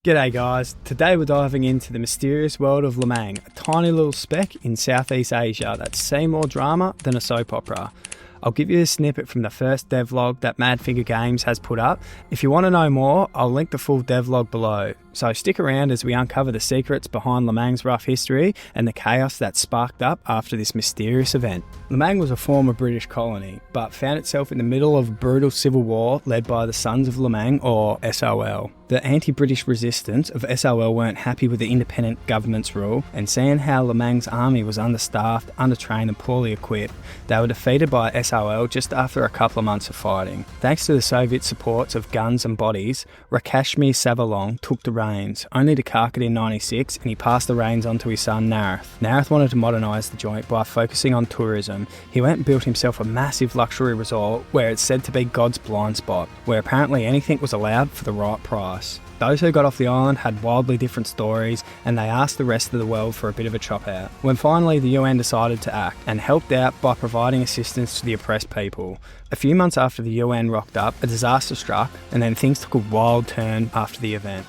G'day guys, today we're diving into the mysterious world of Lamang, a tiny little speck in Southeast Asia that's seen more drama than a soap opera. I'll give you a snippet from the first devlog that Madfinger Games has put up. If you want to know more, I'll link the full devlog below. So stick around as we uncover the secrets behind Lamang's rough history and the chaos that sparked up after this mysterious event. Lamang was a former British colony, but found itself in the middle of a brutal civil war led by the Sons of Lamang, or SOL. The anti-British resistance of SOL weren't happy with the independent government's rule, and seeing how Lamang's army was understaffed, undertrained and poorly equipped, they were defeated by SOL just after a couple of months of fighting. Thanks to the Soviet supports of guns and bodies, Rakashmir Savalong took the reins, only to cark it in 96, and he passed the reins on to his son Narath. Narath wanted to modernise the joint by focusing on tourism. He went and built himself a massive luxury resort where it's said to be God's blind spot, where apparently anything was allowed for the right price. Those who got off the island had wildly different stories, and they asked the rest of the world for a bit of a chop out. When finally the UN decided to act, and helped out by providing assistance to the oppressed people. A few months after the UN rocked up, a disaster struck, and then things took a wild turn after the event.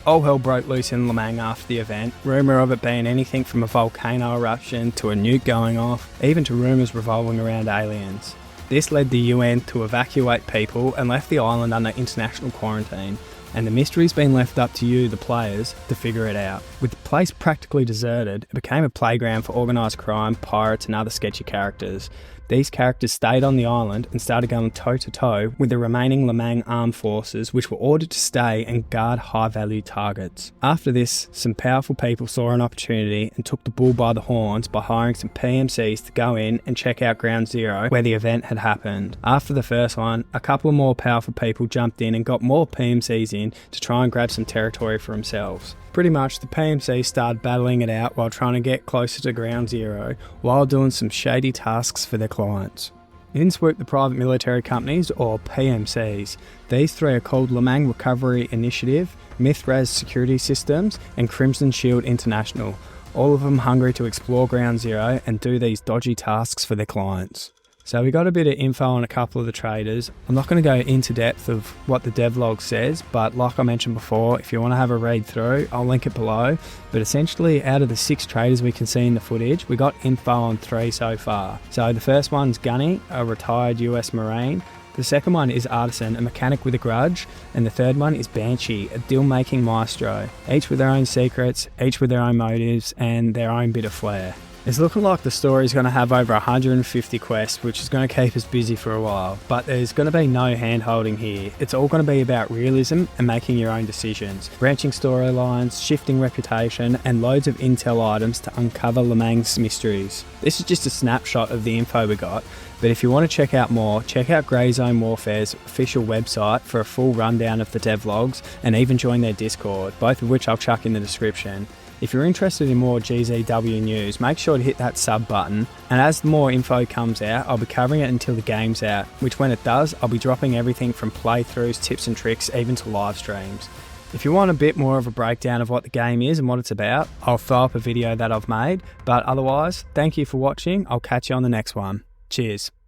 All hell broke loose in Lamang after the event, rumour of it being anything from a volcano eruption to a nuke going off, even to rumours revolving around aliens. This led the UN to evacuate people and left the island under international quarantine. And the mystery's been left up to you, the players, to figure it out. With the place practically deserted, it became a playground for organised crime, pirates and other sketchy characters. These characters stayed on the island and started going toe-to-toe with the remaining Lamang armed forces, which were ordered to stay and guard high-value targets. After this, some powerful people saw an opportunity and took the bull by the horns by hiring some PMCs to go in and check out Ground Zero where the event had happened. After the first one, a couple of more powerful people jumped in and got more PMCs in to try and grab some territory for themselves. Pretty much the PMC started battling it out while trying to get closer to Ground Zero while doing some shady tasks for their clients. In swooped the private military companies, or PMCs. These three are called Lamang Recovery Initiative, Mithras Security Systems and Crimson Shield International, all of them hungry to explore Ground Zero and do these dodgy tasks for their clients. So we got a bit of info on a couple of the traders. I'm not going to go into depth of what the devlog says, but like I mentioned before, if you want to have a read through, I'll link it below. But essentially, out of the 6 traders we can see in the footage, we got info on 3 so far. So the first one's Gunny, a retired US Marine. The second one is Artisan, a mechanic with a grudge. And the third one is Banshee, a deal-making maestro. Each with their own secrets, each with their own motives, and their own bit of flair. It's looking like the story's going to have over 150 quests, which is going to keep us busy for a while, but there's going to be no hand-holding here. It's all going to be about realism and making your own decisions, branching storylines, shifting reputation, and loads of intel items to uncover Lamang's mysteries. This is just a snapshot of the info we got, but if you want to check out more, check out Grey Zone Warfare's official website for a full rundown of the devlogs, and even join their Discord, both of which I'll chuck in the description. If you're interested in more GZW news, make sure to hit that sub button, and as more info comes out, I'll be covering it until the game's out, which when it does, I'll be dropping everything from playthroughs, tips and tricks, even to live streams. If you want a bit more of a breakdown of what the game is and what it's about, I'll throw up a video that I've made, but otherwise, thank you for watching, I'll catch you on the next one. Cheers.